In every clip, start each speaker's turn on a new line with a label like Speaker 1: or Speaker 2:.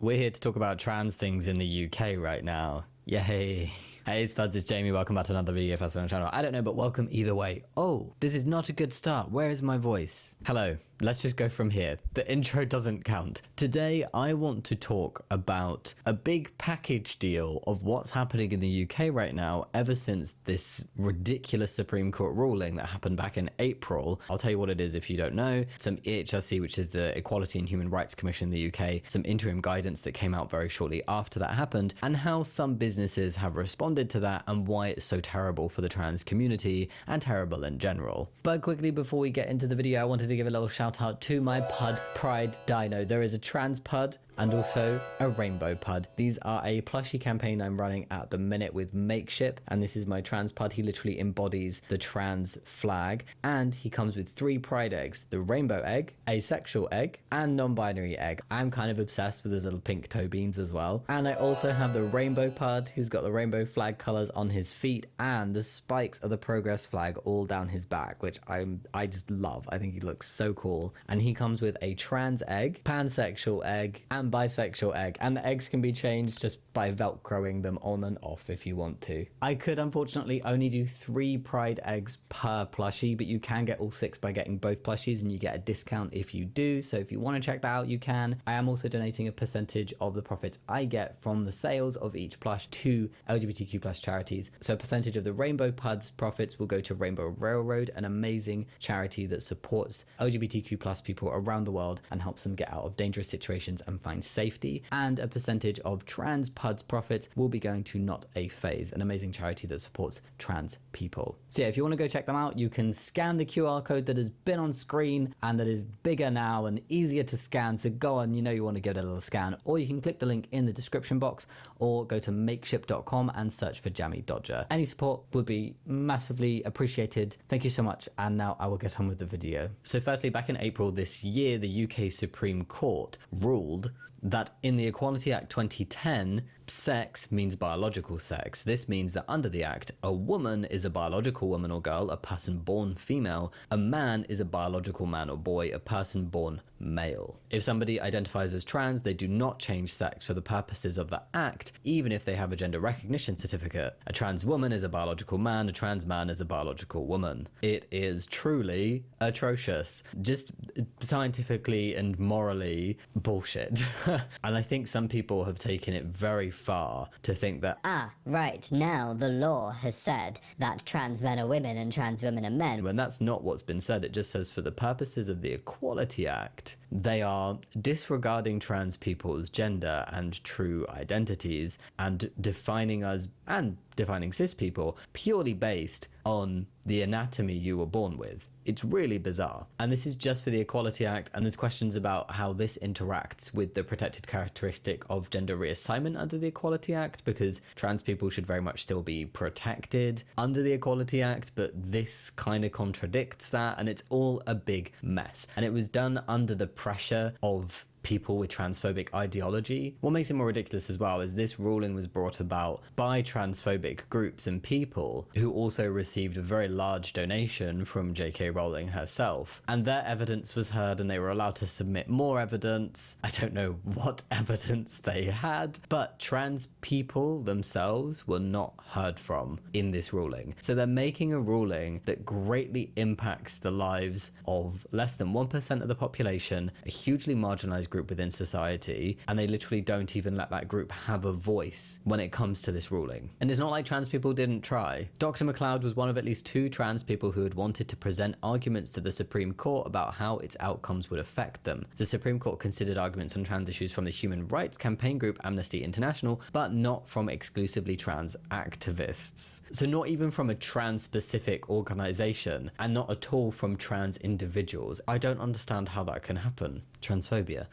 Speaker 1: We're here to talk about trans things in the UK right now. Yay. Hey Spuds, it's Jamie. Welcome back to another video first on the channel. I don't know, but welcome either way. Oh, this is not a good start. Where is my voice? Hello. Let's just go from here. The intro doesn't count. Today, I want to talk about a big package deal of what's happening in the UK right now ever since this ridiculous Supreme Court ruling that happened back in April. I'll tell you what it is if you don't know. Some EHRC, which is the Equality and Human Rights Commission in the UK, some interim guidance that came out very shortly after that happened, and how some businesses have responded to that and why it's so terrible for the trans community and terrible in general. But quickly before we get into the video, I wanted to give a little shout out to my Pud Pride Dino. There is a trans Pud and also a rainbow Pud. These are a plushie campaign I'm running at the minute with Makeship, and this is my trans Pud. He literally embodies the trans flag, and he comes with 3 pride eggs: the rainbow egg, asexual egg, and non-binary egg. I'm kind of obsessed with his little pink toe beans as well. And I also have the rainbow Pud, who's got the rainbow flag colors on his feet and the spikes of the progress flag all down his back, which I just love. I think he looks so cool. And he comes with a trans egg, pansexual egg, and bisexual egg, and the eggs can be changed just by velcroing them on and off if you want to. I could unfortunately only do 3 pride eggs per plushie, but you can get all 6 by getting both plushies, and you get a discount if you do. So if you want to check that out, you can. I am also donating a percentage of the profits I get from the sales of each plush to LGBTQ plus charities. So a percentage of the Rainbow Pud's profits will go to Rainbow Railroad, an amazing charity that supports LGBTQ plus people around the world and helps them get out of dangerous situations and find safety. And a percentage of Trans Pud's profits will be going to Not a Phase, an amazing charity that supports trans people. So yeah, if you want to go check them out, you can scan the QR code that has been on screen and that is bigger now and easier to scan. So go on, you know you want to give it a little scan, or you can click the link in the description box or go to makeship.com and search for Jammidodger. Any support would be massively appreciated. Thank you so much. And now I will get on with the video. So firstly, back in April this year, the UK Supreme Court ruled that in the Equality Act 2010, sex means biological sex. This means that under the Act, a woman is a biological woman or girl, a person born female. A man is a biological man or boy, a person born male. If somebody identifies as trans, they do not change sex for the purposes of the Act, even if they have a gender recognition certificate. A trans woman is a biological man, a trans man is a biological woman. It is truly atrocious. Just scientifically and morally bullshit. And I think some people have taken it very far to think that,
Speaker 2: right, now the law has said that trans men are women and trans women are men.
Speaker 1: When that's not what's been said. It just says for the purposes of the Equality Act, they are disregarding trans people's gender and true identities and defining us and defining cis people purely based on the anatomy you were born with. It's really bizarre. And this is just for the Equality Act, and there's questions about how this interacts with the protected characteristic of gender reassignment under the Equality Act, because trans people should very much still be protected under the Equality Act, but this kind of contradicts that, and it's all a big mess. And it was done under the pressure of people with transphobic ideology. What makes it more ridiculous as well is this ruling was brought about by transphobic groups and people who also received a very large donation from J.K. Rowling herself, and their evidence was heard and they were allowed to submit more evidence. I don't know what evidence they had, but trans people themselves were not heard from in this ruling. So they're making a ruling that greatly impacts the lives of less than 1% of the population, a hugely marginalized group within society, and they literally don't even let that group have a voice when it comes to this ruling. And it's not like trans people didn't try. Dr. McLeod was one of at least 2 trans people who had wanted to present arguments to the Supreme Court about how its outcomes would affect them. The Supreme Court considered arguments on trans issues from the human rights campaign group Amnesty International, but not from exclusively trans activists. So not even from a trans-specific organization, and not at all from trans individuals. I don't understand how that can happen. Transphobia.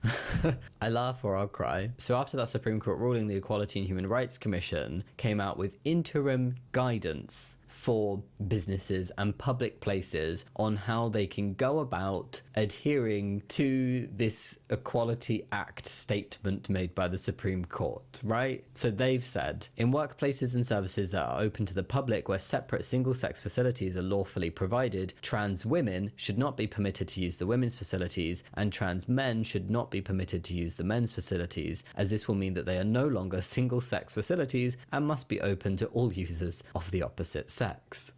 Speaker 1: I laugh or I'll cry. So after that Supreme Court ruling, the Equality and Human Rights Commission came out with interim guidance for businesses and public places on how they can go about adhering to this Equality Act statement made by the Supreme Court, right? So they've said, in workplaces and services that are open to the public where separate single-sex facilities are lawfully provided, trans women should not be permitted to use the women's facilities, and trans men should not be permitted to use the men's facilities, as this will mean that they are no longer single-sex facilities and must be open to all users of the opposite sex.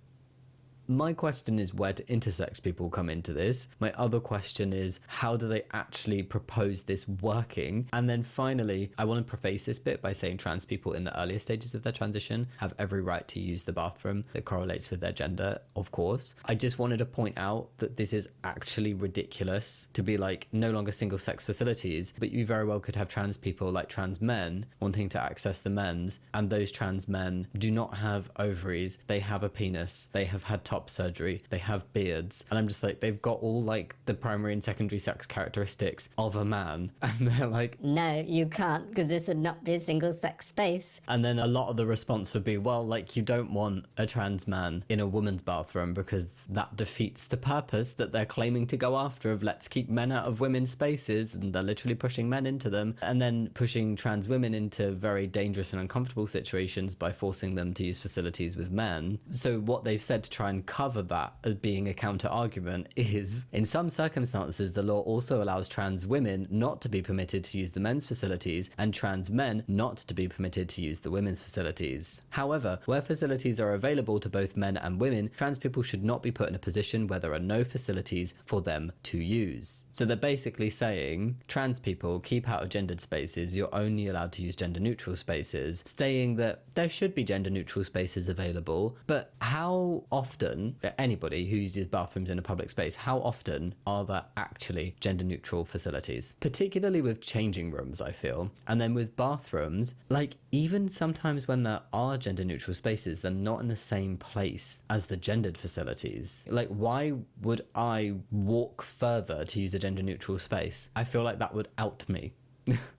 Speaker 1: My question is, where do intersex people come into this? My other question is, how do they actually propose this working? And then finally, I want to preface this bit by saying trans people in the earlier stages of their transition have every right to use the bathroom that correlates with their gender, of course. I just wanted to point out that this is actually ridiculous to be like no longer single sex facilities, but you very well could have trans people like trans men wanting to access the men's, and those trans men do not have ovaries, they have a penis, they have had top surgery, they have beards, and I'm just like, they've got all like the primary and secondary sex characteristics of a man, and they're like,
Speaker 2: no, you can't, because this would not be a single sex space.
Speaker 1: and then a lot of the response would be, well, like, you don't want a trans man in a woman's bathroom because that defeats the purpose that they're claiming to go after of let's keep men out of women's spaces, and they're literally pushing men into them, and then pushing trans women into very dangerous and uncomfortable situations by forcing them to use facilities with men. So what they've said to try and cover that as being a counter argument is, in some circumstances, the law also allows trans women not to be permitted to use the men's facilities and trans men not to be permitted to use the women's facilities. However, where facilities are available to both men and women, trans people should not be put in a position where there are no facilities for them to use. So they're basically saying, trans people, keep out of gendered spaces, you're only allowed to use gender neutral spaces, saying that there should be gender neutral spaces available, but how often, for anybody who uses bathrooms in a public space, how often are there actually gender neutral facilities? Particularly with changing rooms, I feel. And then with bathrooms, like, even sometimes when there are gender neutral spaces, they're not in the same place as the gendered facilities. Like, why would I walk further to use a gender neutral space? I feel like that would out me.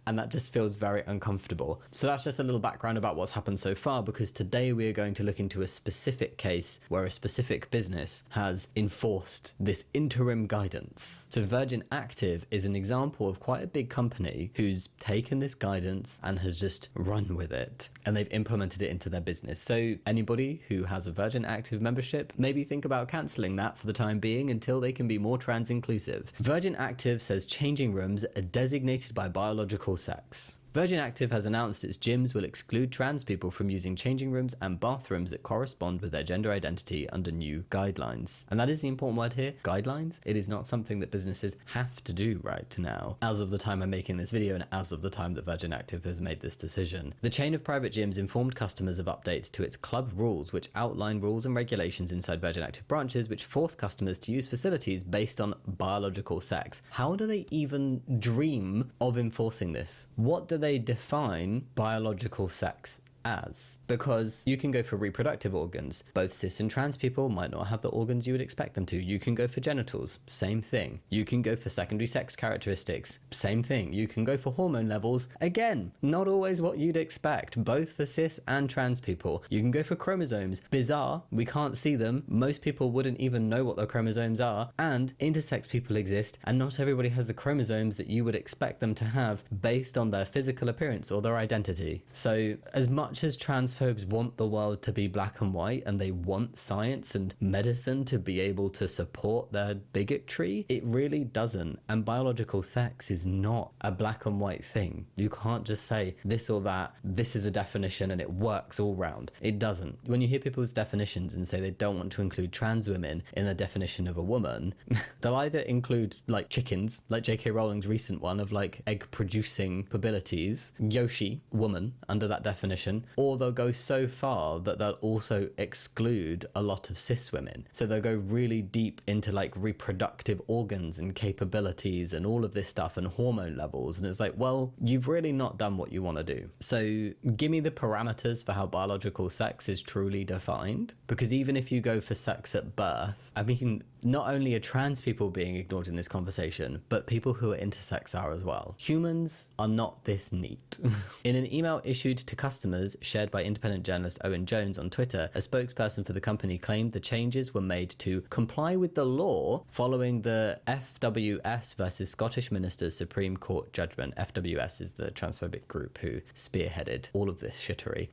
Speaker 1: And that just feels very uncomfortable. So that's just a little background about what's happened so far, because today we are going to look into a specific case where a specific business has enforced this interim guidance. So Virgin Active is an example of quite a big company who's taken this guidance and has just run with it, and they've implemented it into their business. So anybody who has a Virgin Active membership, maybe think about cancelling that for the time being until they can be more trans inclusive. Virgin Active says changing rooms are designated by biological sex. Virgin Active has announced its gyms will exclude trans people from using changing rooms and bathrooms that correspond with their gender identity under new guidelines. And that is the important word here, guidelines. It is not something that businesses have to do right now, as of the time I'm making this video and as of the time that Virgin Active has made this decision. The chain of private gyms informed customers of updates to its club rules, which outline rules and regulations inside Virgin Active branches which force customers to use facilities based on biological sex. How do they even dream of enforcing this? What do they define biological sex as? Because you can go for reproductive organs. Both cis and trans people might not have the organs you would expect them to. You can go for genitals, same thing. You can go for secondary sex characteristics, same thing. You can go for hormone levels, again, not always what you'd expect, both for cis and trans people. You can go for chromosomes, bizarre, we can't see them, most people wouldn't even know what their chromosomes are, and intersex people exist, and not everybody has the chromosomes that you would expect them to have based on their physical appearance or their identity. So as much as transphobes want the world to be black and white, and they want science and medicine to be able to support their bigotry, it really doesn't. And biological sex is not a black and white thing. You can't just say this or that, this is the definition and it works all round. It doesn't. When you hear people's definitions and say they don't want to include trans women in the definition of a woman, they'll either include like chickens, like J.K. Rowling's recent one of like egg producing abilities, Yoshi, woman, under that definition, or they'll go so far that they'll also exclude a lot of cis women. So they'll go really deep into like reproductive organs and capabilities and all of this stuff and hormone levels. And it's like, well, you've really not done what you want to do. So give me the parameters for how biological sex is truly defined. Because even if you go for sex at birth, I mean, not only are trans people being ignored in this conversation, but people who are intersex are as well. Humans are not this neat. In an email issued to customers shared by independent journalist Owen Jones on Twitter, a spokesperson for the company claimed the changes were made to comply with the law following the FWS versus Scottish Ministers Supreme Court judgment. FWS is the transphobic group who spearheaded all of this shittery.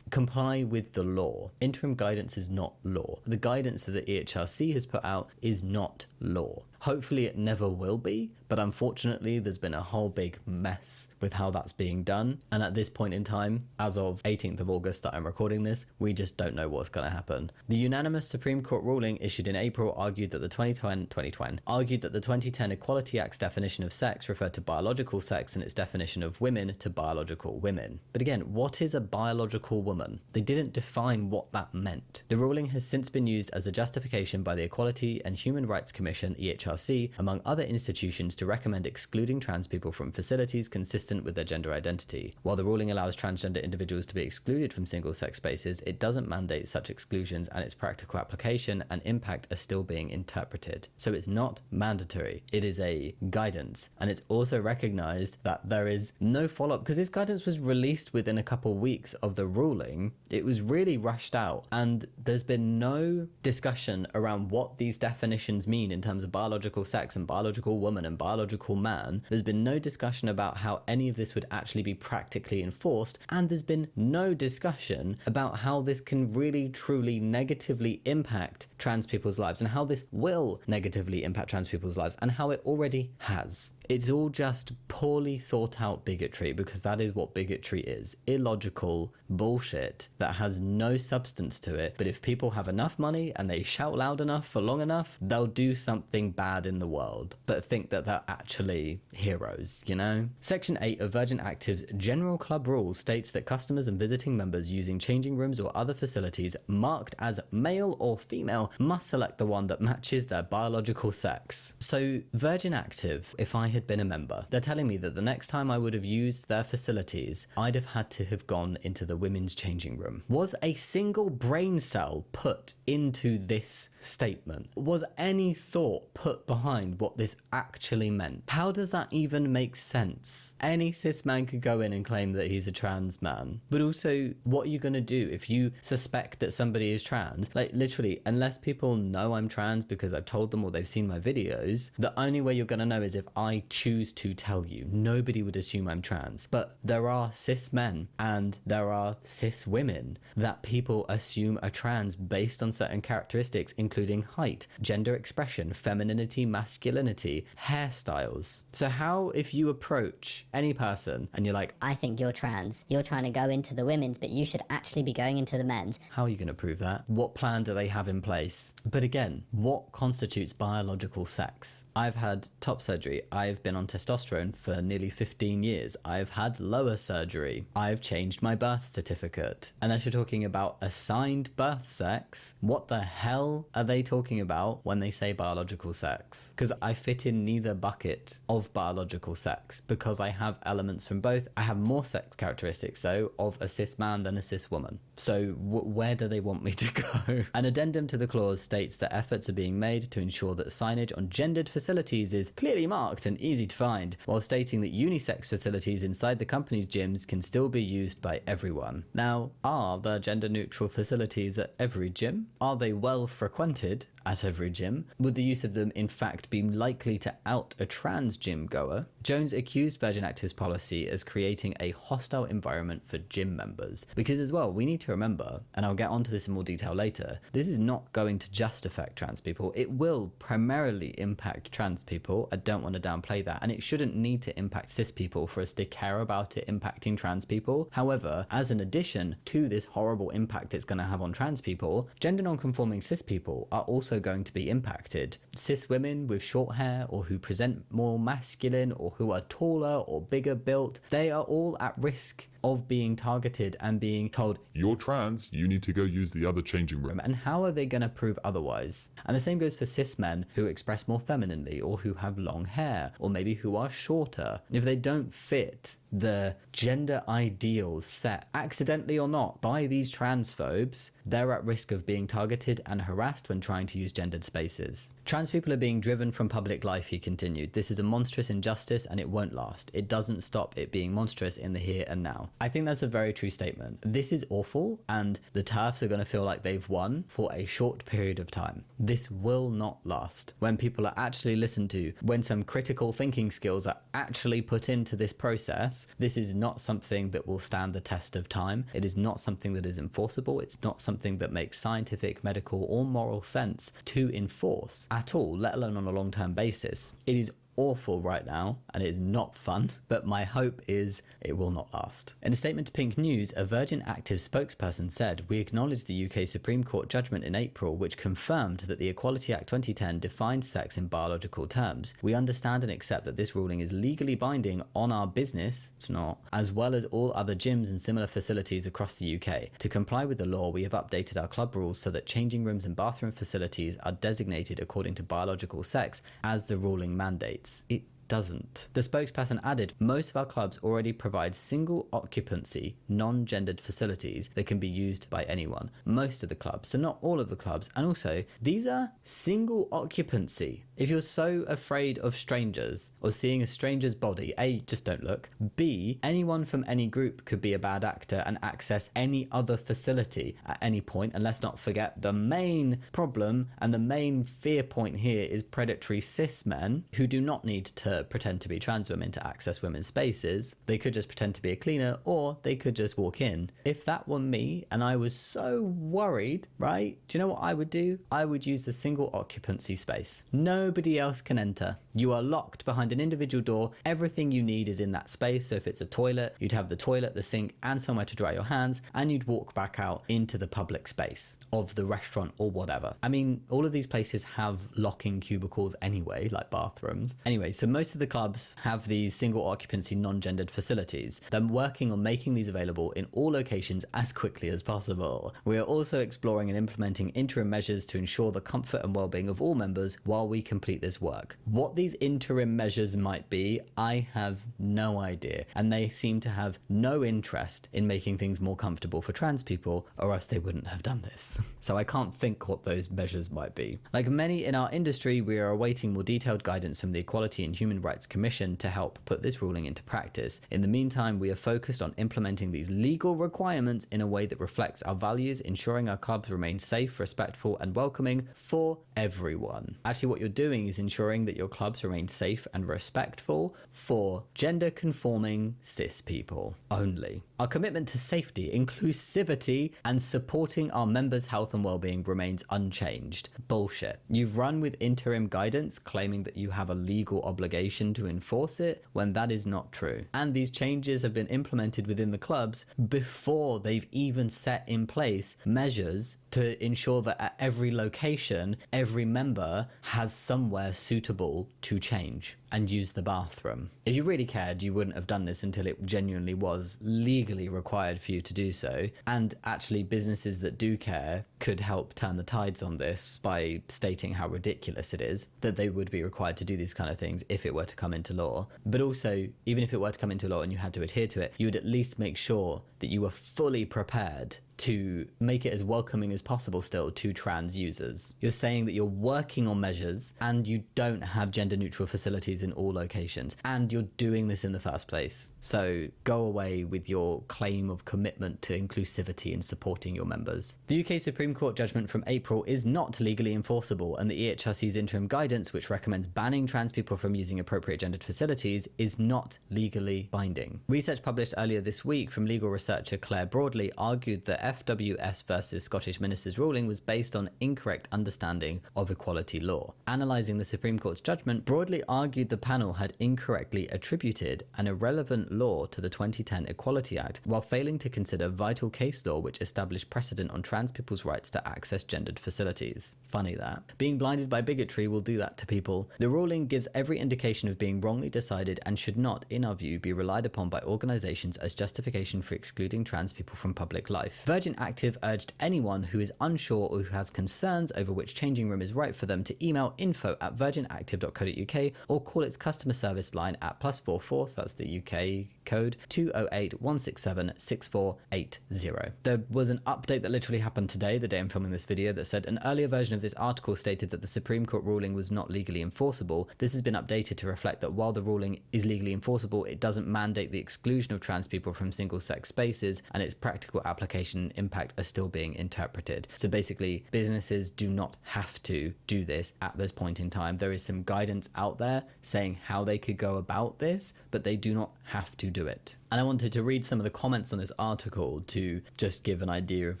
Speaker 1: Comply with the law. Interim guidance is not law. The guidance that the EHRC has put out is not law. Hopefully it never will be, but unfortunately there's been a whole big mess with how that's being done. And at this point in time, as of 18th of August that I'm recording this, we just don't know what's going to happen. The unanimous Supreme Court ruling issued in April argued that the 2010 Equality Act's definition of sex referred to biological sex and its definition of women to biological women. But again, what is a biological woman? They didn't define what that meant. The ruling has since been used as a justification by the Equality and Human Rights Commission, EHRC, among other institutions, to recommend excluding trans people from facilities consistent with their gender identity. While the ruling allows transgender individuals to be excluded from single-sex spaces, it doesn't mandate such exclusions, and its practical application and impact are still being interpreted. So it's not mandatory. It is a guidance, and it's also recognized that there is no follow-up, because this guidance was released within a couple weeks of the ruling. It was really rushed out, and there's been no discussion around what these definitions mean in terms of biological sex and biological woman and biological man. There's been no discussion about how any of this would actually be practically enforced, and there's been no discussion about how this can really truly negatively impact trans people's lives, and how this will negatively impact trans people's lives, and how it already has. It's all just poorly thought out bigotry, because that is what bigotry is. Illogical bullshit that has no substance to it, but if people have enough money and they shout loud enough for long enough, they'll do something bad in the world, but think that they're actually heroes, you know? Section 8 of Virgin Active's General Club Rules states that customers and visiting members using changing rooms or other facilities marked as male or female must select the one that matches their biological sex. So Virgin Active, if I had been a member, they're telling me that the next time I would have used their facilities, I'd have had to have gone into the women's changing room. Was a single brain cell put into this statement? Was any thought put behind what this actually meant? How does that even make sense? Any cis man could go in and claim that he's a trans man, but also, what are you going to do if you suspect that somebody is trans? Like, literally, unless people know I'm trans because I've told them or they've seen my videos, the only way you're going to know is if I choose to tell you. Nobody would assume I'm trans. But there are cis men and there are cis women that people assume are trans based on certain characteristics, including height, gender expression, femininity, masculinity, hairstyles. So how, if you approach any person and you're like,
Speaker 2: I think you're trans. You're trying to go into the women's, but you should actually be going into the men's.
Speaker 1: how are you going to prove that? What plan do they have in place? But again, what constitutes biological sex? I've had top surgery. I've been on testosterone for nearly 15 years. I've had lower surgery. I've changed my birth certificate. Unless you're talking about assigned birth sex, what the hell are they talking about when they say biological sex? Because I fit in neither bucket of biological sex, because I have elements from both. I have more sex characteristics, though, of a cis man than a cis woman. So where do they want me to go? An addendum to the clause states that efforts are being made to ensure that signage on gendered facilities is clearly marked and easy to find, while stating that unisex facilities inside the company's gyms can still be used by everyone. Now, are there gender-neutral facilities at every gym? Are they well frequented at every gym? Would the use of them in fact be likely to out a trans gym goer? Jones accused Virgin Active's policy as creating a hostile environment for gym members. Because as well, we need to remember, and I'll get onto this in more detail later, this is not going to just affect trans people. It will primarily impact trans people. I don't want to downplay that. And it shouldn't need to impact cis people for us to care about it impacting trans people. However, as an addition to this horrible impact it's going to have on trans people, gender non-conforming cis people are also going to be impacted. Cis women with short hair, or who present more masculine, or who are taller or bigger built, they are all at risk of being targeted and being told,
Speaker 3: "You're trans, you need to go use the other changing room."
Speaker 1: and how are they going to prove otherwise? And the same goes for cis men who express more femininely, or who have long hair, or maybe who are shorter. If they don't fit the gender ideals set, accidentally or not, by these transphobes, they're at risk of being targeted and harassed when trying to use gendered spaces. Trans people are being driven from public life, he continued. This is a monstrous injustice and it won't last. It doesn't stop it being monstrous in the here and now. I think that's a very true statement. This is awful, and the TERFs are going to feel like they've won for a short period of time. This will not last. When people are actually listened to, when some critical thinking skills are actually put into this process, this is not something that will stand the test of time. It is not something that is enforceable. It's not something that makes scientific, medical, or moral sense to enforce at all, let alone on a long-term basis. It is awful right now, and it is not fun, but my hope is it will not last. In a statement to Pink News, a Virgin Active spokesperson said, "We acknowledge the UK Supreme Court judgment in April which confirmed that the Equality Act 2010 defined sex in biological terms. We understand and accept that this ruling is legally binding on our business, it's not, as well as all other gyms and similar facilities across the UK. To comply with the law, we have updated our club rules so that changing rooms and bathroom facilities are designated according to biological sex as the ruling mandates." It doesn't. The spokesperson added, "Most of our clubs already provide single occupancy, non-gendered facilities that can be used by anyone." Most of the clubs, so not all of the clubs. And also, these are single occupancy. If you're so afraid of strangers or seeing a stranger's body, A, just don't look. B, anyone from any group could be a bad actor and access any other facility at any point. And let's not forget the main problem and the main fear point here is predatory cis men who do not need to pretend to be trans women to access women's spaces. They could just pretend to be a cleaner, or they could just walk in. If that were me and I was so worried, right? Do you know what I would do? I would use the single occupancy space. Nobody else can enter. You are locked behind an individual door. Everything you need is in that space. So if it's a toilet, you'd have the toilet, the sink, and somewhere to dry your hands, and you'd walk back out into the public space of the restaurant or whatever. I mean, all of these places have locking cubicles anyway, like bathrooms. Anyway, so most of the clubs have these single occupancy non-gendered facilities. They're working on making these available in all locations as quickly as possible. We are also exploring and implementing interim measures to ensure the comfort and well-being of all members while we complete this work. What these interim measures might be, I have no idea, and they seem to have no interest in making things more comfortable for trans people, or else they wouldn't have done this. So I can't think what those measures might be. Like many in our industry, we are awaiting more detailed guidance from the Equality and Human Rights Commission to help put this ruling into practice. In the meantime, we are focused on implementing these legal requirements in a way that reflects our values, ensuring our clubs remain safe, respectful, and welcoming for everyone. Actually, what you're doing is ensuring that your clubs remain safe and respectful for gender-conforming cis people only. Our commitment to safety, inclusivity, and supporting our members' health and well-being remains unchanged. Bullshit. You've run with interim guidance claiming that you have a legal obligation to enforce it when that is not true. And these changes have been implemented within the clubs before they've even set in place measures to ensure that at every location, every member has somewhere suitable to change and use the bathroom. If you really cared, you wouldn't have done this until it genuinely was legally required for you to do so. And actually, businesses that do care could help turn the tides on this by stating how ridiculous it is that they would be required to do these kind of things if it were to come into law. But also, even if it were to come into law and you had to adhere to it, you would at least make sure that you were fully prepared to make it as welcoming as possible still to trans users. You're saying that you're working on measures and you don't have gender neutral facilities in all locations, and you're doing this in the first place. So go away with your claim of commitment to inclusivity and supporting your members. The UK Supreme Court judgment from April is not legally enforceable, and the EHRC's interim guidance, which recommends banning trans people from using appropriate gendered facilities, is not legally binding. Research published earlier this week from legal researcher Claire Broadley argued that FWS versus Scottish Ministers ruling was based on incorrect understanding of equality law. Analysing the Supreme Court's judgment, broadly argued the panel had incorrectly attributed an irrelevant law to the 2010 Equality Act, while failing to consider vital case law which established precedent on trans people's rights to access gendered facilities. Funny that. Being blinded by bigotry will do that to people. The ruling gives every indication of being wrongly decided and should not, in our view, be relied upon by organisations as justification for excluding trans people from public life. Virgin Active urged anyone who is unsure or who has concerns over which changing room is right for them to email info@virginactive.co.uk or call its customer service line at +44, so that's the UK code, 208 167 6480. There was an update that literally happened today, the day I'm filming this video, that said an earlier version of this article stated that the Supreme Court ruling was not legally enforceable. This has been updated to reflect that while the ruling is legally enforceable, it doesn't mandate the exclusion of trans people from single-sex spaces, and its practical application and impact are still being interpreted. So basically, businesses do not have to do this at this point in time. There is some guidance out there saying how they could go about this, but they do not have to do it. And I wanted to read some of the comments on this article to just give an idea of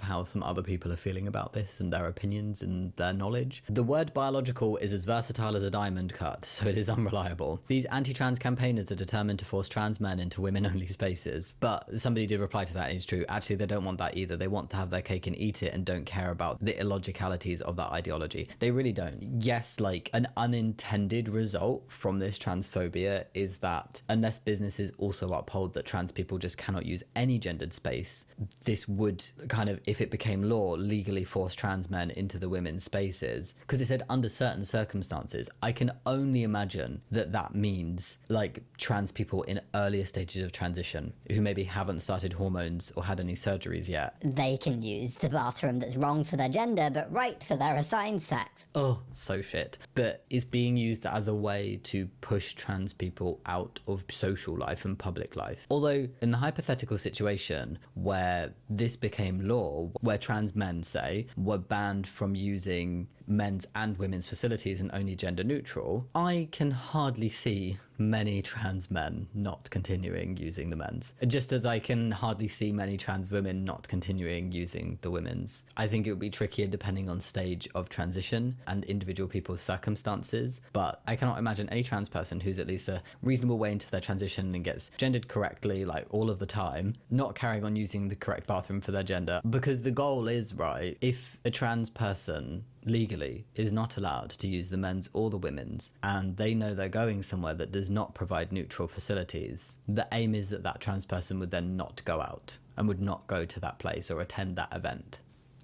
Speaker 1: how some other people are feeling about this and their opinions and their knowledge. The word biological is as versatile as a diamond cut, so it is unreliable. These anti-trans campaigners are determined to force trans men into women-only spaces. But somebody did reply to that, and it's true. Actually, they don't want that either. They want to have their cake and eat it and don't care about the illogicalities of that ideology. They really don't. Yes, like an unintended result from this transphobia is that unless businesses also uphold that trans people just cannot use any gendered space, this would kind of, if it became law, legally force trans men into the women's spaces. Because it said under certain circumstances. I can only imagine that that means like trans people in earlier stages of transition who maybe haven't started hormones or had any surgeries yet.
Speaker 2: They can use the bathroom that's wrong for their gender but right for their assigned sex.
Speaker 1: Oh, so shit. But it's being used as a way to push trans people out of social life and public life. Although in the hypothetical situation where this became law, where trans men, say, were banned from using men's and women's facilities and only gender neutral, I can hardly see many trans men not continuing using the men's. Just as I can hardly see many trans women not continuing using the women's. I think it would be trickier depending on stage of transition and individual people's circumstances, but I cannot imagine any trans person who's at least a reasonable way into their transition and gets gendered correctly like all of the time, not carrying on using the correct bathroom for their gender, because the goal is, right, if a trans person legally is not allowed to use the men's or the women's, and they know they're going somewhere that does not provide neutral facilities, the aim is that that trans person would then not go out and would not go to that place or attend that event.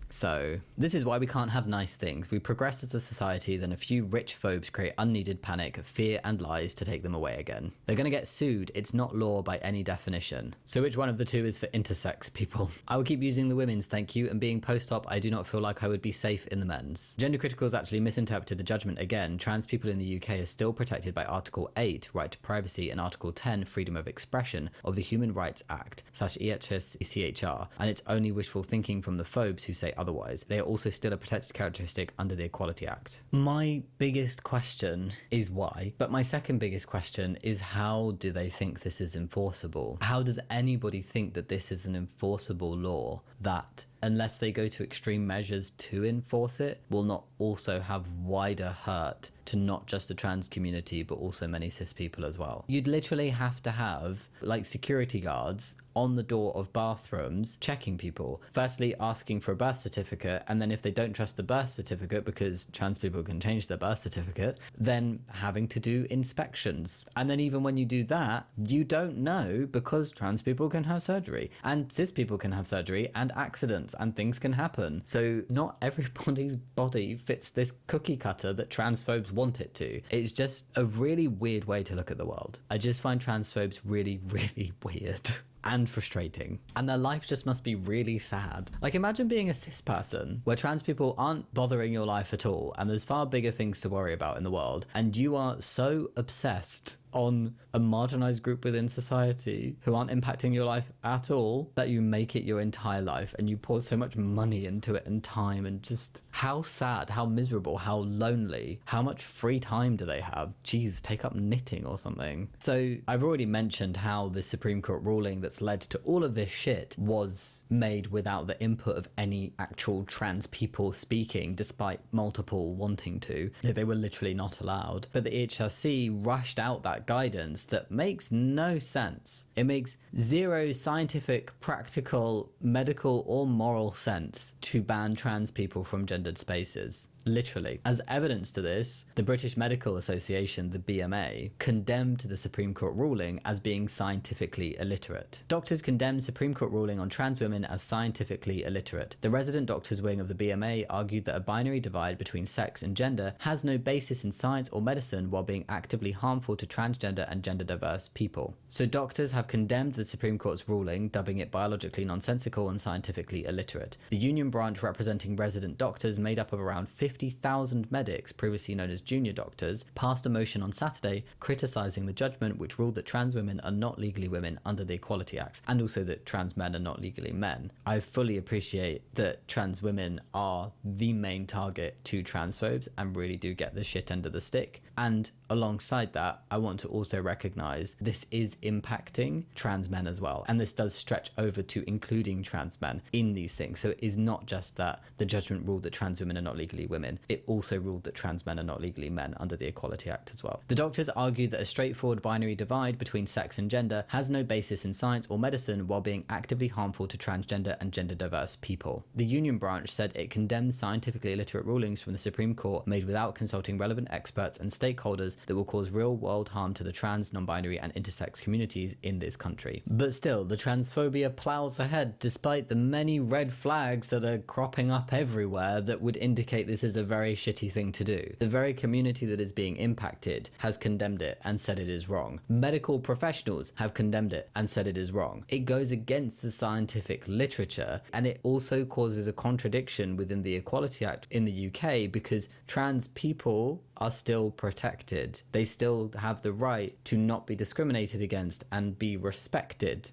Speaker 1: So this is why we can't have nice things. We progress as a society, then a few rich phobes create unneeded panic, fear and lies to take them away again. They're gonna get sued. It's not law by any definition. So which one of the two is for intersex people? I will keep using the women's, thank you, and being post-op, I do not feel like I would be safe in the men's. Gender Criticals actually misinterpreted the judgment again. Trans people in the UK are still protected by Article 8, right to privacy, and Article 10, freedom of expression, of the Human Rights Act, /EHS-CHR, and it's only wishful thinking from the phobes who say otherwise. They are also still a protected characteristic under the Equality Act. My biggest question is why, but my second biggest question is how do they think this is enforceable? How does anybody think that this is an enforceable law that, unless they go to extreme measures to enforce it, will not also have wider hurt to not just the trans community but also many cis people as well? You'd literally have to have like security guards on the door of bathrooms checking people, firstly asking for a birth certificate, and then if they don't trust the birth certificate because trans people can change their birth certificate, then having to do inspections. And then even when you do that, you don't know because trans people can have surgery and cis people can have surgery and accidents and things can happen. So not everybody's body fits this cookie cutter that transphobes want it to. It's just a really weird way to look at the world. I just find transphobes really, really weird. And frustrating. And their life just must be really sad. Like imagine being a cis person where trans people aren't bothering your life at all and there's far bigger things to worry about in the world and you are so obsessed on a marginalized group within society who aren't impacting your life at all, that you make it your entire life and you pour so much money into it and time, and just how sad, how miserable, how lonely, how much free time do they have? Jeez, take up knitting or something. So I've already mentioned how the Supreme Court ruling that's led to all of this shit was made without the input of any actual trans people speaking, despite multiple wanting to. They were literally not allowed. But the HRC rushed out that guidance that makes no sense. It makes zero scientific, practical, medical, or moral sense to ban trans people from gendered spaces. Literally. As evidence to this, the British Medical Association, the BMA, condemned the Supreme Court ruling as being scientifically illiterate. Doctors condemned Supreme Court ruling on trans women as scientifically illiterate. The resident doctors wing of the BMA argued that a binary divide between sex and gender has no basis in science or medicine while being actively harmful to transgender and gender diverse people. So doctors have condemned the Supreme Court's ruling, dubbing it biologically nonsensical and scientifically illiterate. The union branch representing resident doctors, made up of around 50,000 medics, previously known as junior doctors, passed a motion on Saturday criticising the judgment which ruled that trans women are not legally women under the Equality Acts, and also that trans men are not legally men. I fully appreciate that trans women are the main target to transphobes and really do get the shit end of the stick. And alongside that, I want to also recognise this is impacting trans men as well. And this does stretch over to including trans men in these things. So it is not just that the judgment ruled that trans women are not legally women. It also ruled that trans men are not legally men under the Equality Act as well. The doctors argued that a straightforward binary divide between sex and gender has no basis in science or medicine while being actively harmful to transgender and gender diverse people. The union branch said it condemned scientifically illiterate rulings from the Supreme Court made without consulting relevant experts and stakeholders that will cause real-world harm to the trans, non-binary and intersex communities in this country. But still, the transphobia plows ahead despite the many red flags that are cropping up everywhere that would indicate this is a very shitty thing to do. The very community that is being impacted has condemned it and said it is wrong. Medical professionals have condemned it and said it is wrong. It goes against the scientific literature, and it also causes a contradiction within the Equality Act in the UK because trans people are still protected. They still have the right to not be discriminated against and be respected.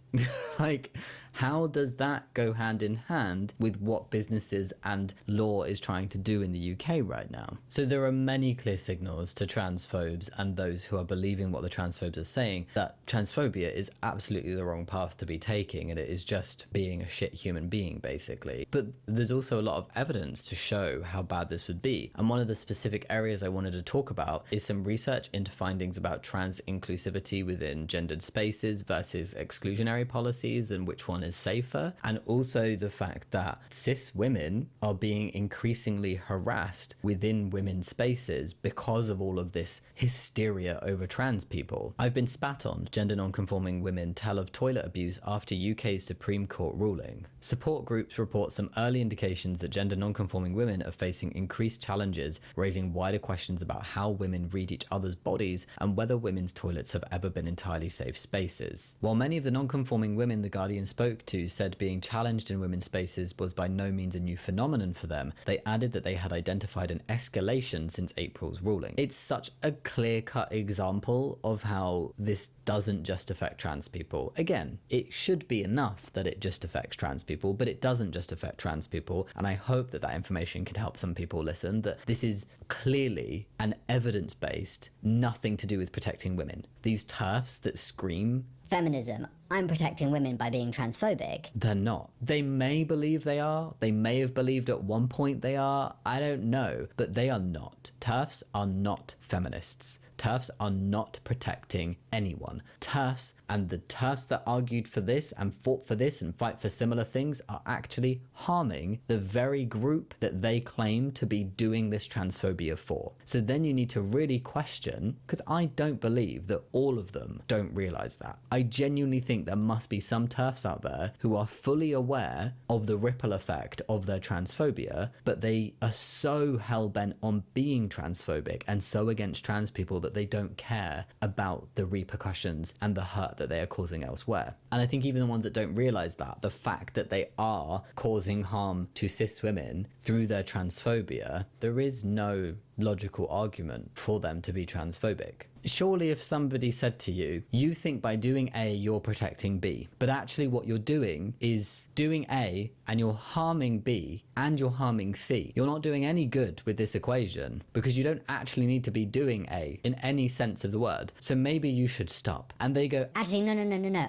Speaker 1: Like, how does that go hand in hand with what businesses and law is trying to do in the UK right now? So there are many clear signals to transphobes and those who are believing what the transphobes are saying that transphobia is absolutely the wrong path to be taking, and it is just being a shit human being, basically. But there's also a lot of evidence to show how bad this would be. And one of the specific areas I wanted to talk about is some research into findings about trans inclusivity within gendered spaces versus exclusionary policies and which one is safer, and also the fact that cis women are being increasingly harassed within women's spaces because of all of this hysteria over trans people. I've been spat on, gender non-conforming women tell of toilet abuse after UK's Supreme Court ruling. Support groups report some early indications that gender non-conforming women are facing increased challenges, raising wider questions about how women read each other's bodies and whether women's toilets have ever been entirely safe spaces. While many of the non-conforming women The Guardian spoke to said being challenged in women's spaces was by no means a new phenomenon for them, they added that they had identified an escalation since April's ruling. It's such a clear-cut example of how this doesn't just affect trans people. Again, it should be enough that it just affects trans people, but it doesn't just affect trans people, and I hope that that information can help some people listen, that this is clearly and evidence-based, nothing to do with protecting women. These TERFs that scream
Speaker 2: Feminism. I'm protecting women by being transphobic.
Speaker 1: they're not. They may believe they are. They may have believed at one point they are. I don't know. But they are not. TERFs are not feminists. TERFs are not protecting anyone. TERFs and the TERFs that argued for this and fought for this and fight for similar things are actually harming the very group that they claim to be doing this transphobia for. So then you need to really question, because I don't believe that all of them don't realize that. I genuinely think there must be some TERFs out there who are fully aware of the ripple effect of their transphobia, but they are so hell-bent on being transphobic and so against trans people that they don't care about the repercussions and the hurt that they are causing elsewhere. And I think even the ones that don't realize that, the fact that they are causing harm to cis women through their transphobia, there is no logical argument for them to be transphobic. Surely if somebody said to you, you think by doing A you're protecting B, but actually what you're doing is doing A and you're harming B and you're harming C. You're not doing any good with this equation because you don't actually need to be doing A in any sense of the word. So maybe you should stop. And they go,
Speaker 2: Actually, no.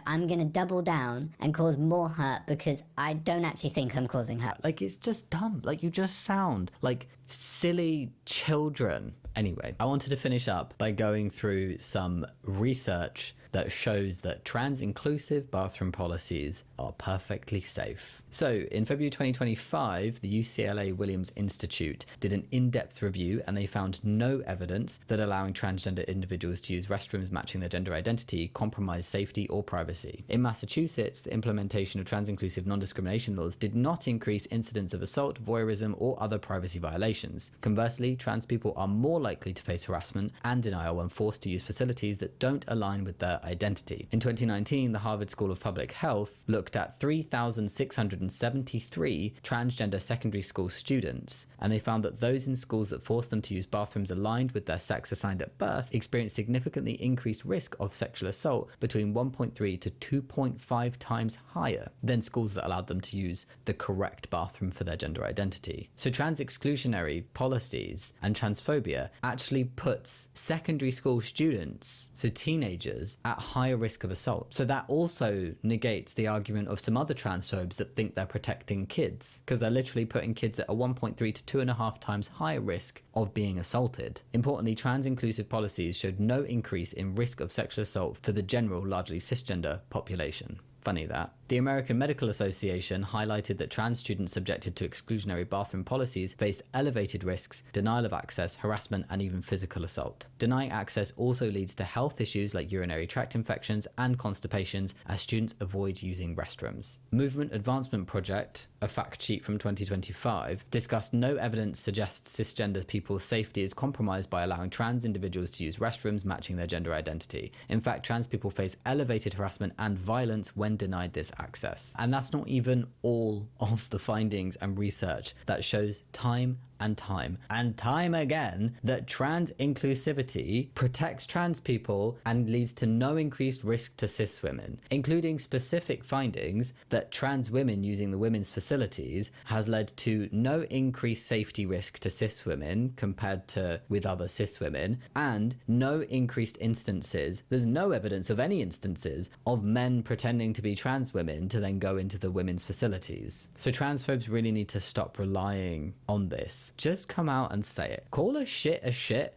Speaker 2: I'm gonna double down and cause more hurt because I don't actually think I'm causing hurt.
Speaker 1: like, it's just dumb. Like, you just sound like silly children. Anyway, I wanted to finish up by going through some research that shows that trans-inclusive bathroom policies are perfectly safe. So in February 2025, the UCLA Williams Institute did an in-depth review and they found no evidence that allowing transgender individuals to use restrooms matching their gender identity compromised safety or privacy. In Massachusetts, the implementation of trans-inclusive non-discrimination laws did not increase incidents of assault, voyeurism, or other privacy violations. Conversely, trans people are more likely to face harassment and denial when forced to use facilities that don't align with their identity. In 2019, the Harvard School of Public Health looked at 3,673 transgender secondary school students, and they found that those in schools that forced them to use bathrooms aligned with their sex assigned at birth experienced significantly increased risk of sexual assault between 1.3 to 2.5 times higher than schools that allowed them to use the correct bathroom for their gender identity. So trans exclusionary policies and transphobia actually puts secondary school students, so teenagers, at higher risk of assault. So that also negates the argument of some other transphobes that think they're protecting kids, because they're literally putting kids at a 1.3 to 2.5 times higher risk of being assaulted. Importantly, trans-inclusive policies showed no increase in risk of sexual assault for the general, largely cisgender population. Funny that. The American Medical Association highlighted that trans students subjected to exclusionary bathroom policies face elevated risks, denial of access, harassment, and even physical assault. Denying access also leads to health issues like urinary tract infections and constipations as students avoid using restrooms. Movement Advancement Project, a fact sheet from 2025, discussed no evidence suggests cisgender people's safety is compromised by allowing trans individuals to use restrooms matching their gender identity. In fact, trans people face elevated harassment and violence when denied this access. And that's not even all of the findings and research that shows time and time again that trans inclusivity protects trans people and leads to no increased risk to cis women, including specific findings that trans women using the women's facilities has led to no increased safety risk to cis women compared to with other cis women, and no increased instances. There's no evidence of any instances of men pretending to be trans women to then go into the women's facilities. So transphobes really need to stop relying on this. Just come out and say it. Call a shit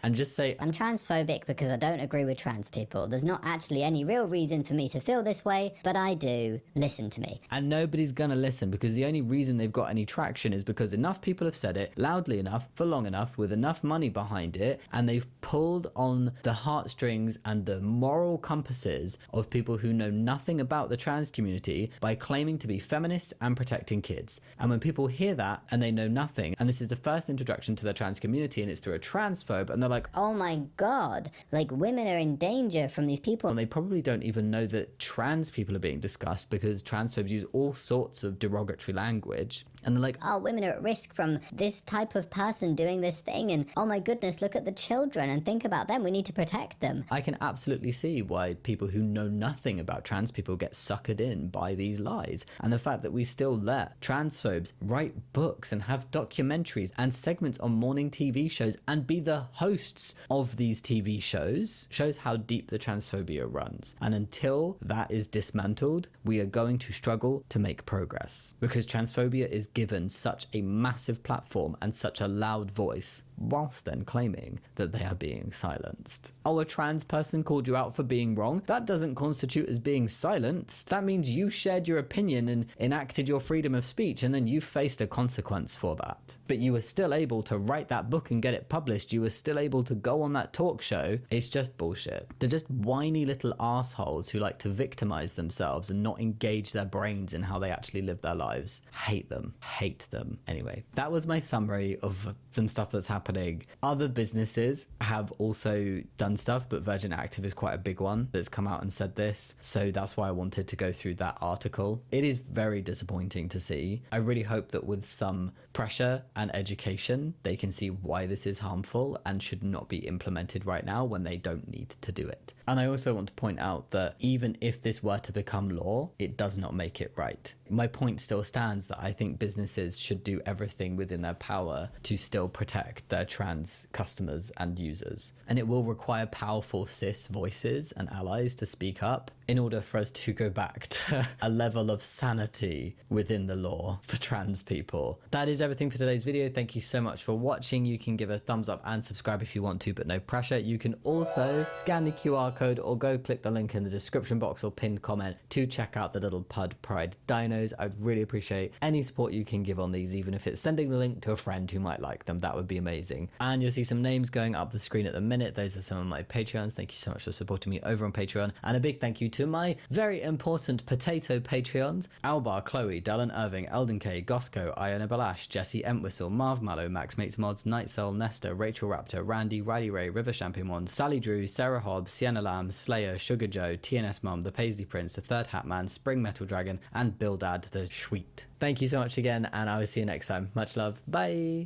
Speaker 1: and just say,
Speaker 2: I'm transphobic because I don't agree with trans people. There's not actually any real reason for me to feel this way, but I do. Listen to me.
Speaker 1: and nobody's gonna listen, because the only reason they've got any traction is because enough people have said it loudly enough for long enough with enough money behind it, and they've pulled on the heartstrings and the moral compasses of people who know nothing about the trans community by claiming to be feminists and protecting kids. And when people hear that and they know nothing, and this is the first introduction to the trans community and it's through a transphobe, and they're like,
Speaker 2: Oh my god, like women are in danger from these people.
Speaker 1: and they probably don't even know that trans people are being discussed because transphobes use all sorts of derogatory language. And they're like,
Speaker 2: Oh, women are at risk from this type of person doing this thing, and oh my goodness, look at the children and think about them. We need to protect them.
Speaker 1: I can absolutely see why people who know nothing about trans people get suckered in by these lies. And the fact that we still let transphobes write books and have documentaries and segments on morning TV shows and be the hosts of these TV shows shows how deep the transphobia runs. And until that is dismantled, we are going to struggle to make progress, because transphobia is given such a massive platform and such a loud voice, whilst then claiming that they are being silenced. Oh, a trans person called you out for being wrong? That doesn't constitute as being silenced. That means you shared your opinion and enacted your freedom of speech, and then you faced a consequence for that. But you were still able to write that book and get it published. You were still able to go on that talk show. It's just bullshit. They're just whiny little assholes who like to victimize themselves and not engage their brains in how they actually live their lives. Hate them. Hate them. Anyway, that was my summary of some stuff that's happened happening. Other businesses have also done stuff, but Virgin Active is quite a big one that's come out and said this. So that's why I wanted to go through that article. It is very disappointing to see. I really hope that with some pressure and education, they can see why this is harmful and should not be implemented right now when they don't need to do it. And I also want to point out that even if this were to become law, it does not make it right. My point still stands that I think businesses should do everything within their power to still protect their trans customers and users. And it will require powerful cis voices and allies to speak up in order for us to go back to a level of sanity within the law for trans people. That is everything for today's video. Thank you so much for watching. You can give a thumbs up and subscribe if you want to, but no pressure. You can also scan the QR code or go click the link in the description box or pinned comment to check out the little Pud Pride dinos. I'd really appreciate any support you can give on these, even if it's sending the link to a friend who might like them. That would be amazing. And you'll see some names going up the screen at the minute. Those are some of my Patreons. Thank you so much for supporting me over on Patreon. And a big thank you to my very important potato Patreons: Albar, Chloe, Dylan Irving, Elden K, Gosco, Iona Balash, Jesse Entwistle, Marv Mallow, Max Mates Mods, Night Soul, Nesta, Rachel Raptor, Randy, Riley Ray, River Champion, Sally Drew, Sarah Hobbs, Sienna Lamb, Slayer, Sugar Joe, TNS Mum, The Paisley Prince, The Third Hat Man, Spring Metal Dragon, and Bildad the Sweet. Thank you so much again, and I will see you next time. Much love. Bye.